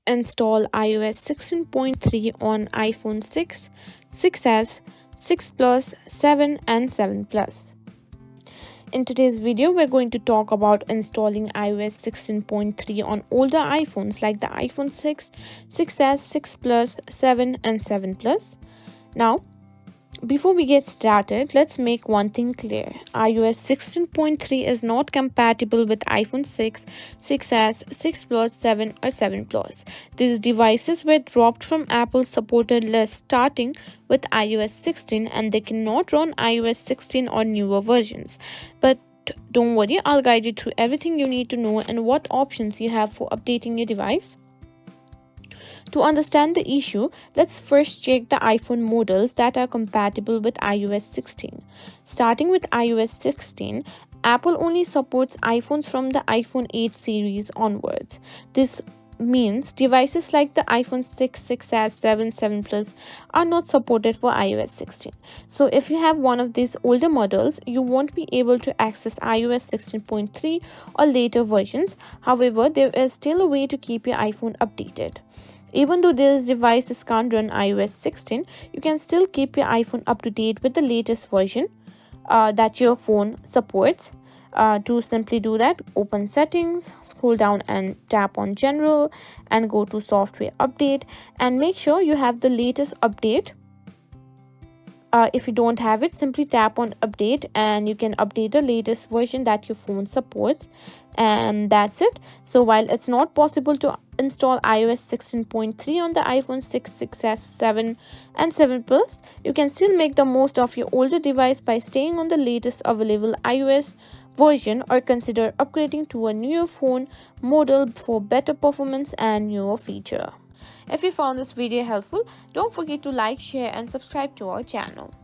install iOS 16.3 on iPhone 6, 6s, 6 Plus, 7 and 7 Plus. In today's video, we're going to talk about installing iOS 16.3 on older iPhones like the iPhone 6, 6s, 6 Plus, 7 and 7 Plus. Now, before we get started, let's make one thing clear. iOS 16.3 is not compatible with iPhone 6, 6s, 6 Plus, 7 or 7 Plus. These devices were dropped from Apple's supported list starting with iOS 16 and they cannot run iOS 16 or newer versions. But don't worry, I'll guide you through everything you need to know and what options you have for updating your device. To understand the issue, let's first check the iPhone models that are compatible with iOS 16. Starting with iOS 16, Apple only supports iPhones from the iPhone 8 series onwards. This means devices like the iPhone 6, 6s, 7, 7 Plus are not supported for iOS 16. So if you have one of these older models, you won't be able to access iOS 16.3 or later versions. However, there is still a way to keep your iPhone updated. Even though these devices can't run iOS 16, you can still keep your iPhone up to date with the latest version that your phone supports. To simply do that, open settings, scroll down and tap on general and go to software update and make sure you have the latest update. If you don't have it, simply tap on update and you can update the latest version that your phone supports, and that's it. So while it's not possible to install iOS 16.3 on the iPhone 6, 6s, 7 and 7 Plus, you can still make the most of your older device by staying on the latest available iOS version or consider upgrading to a newer phone model for better performance and newer feature. If you found this video helpful, don't forget to like, share and subscribe to our channel.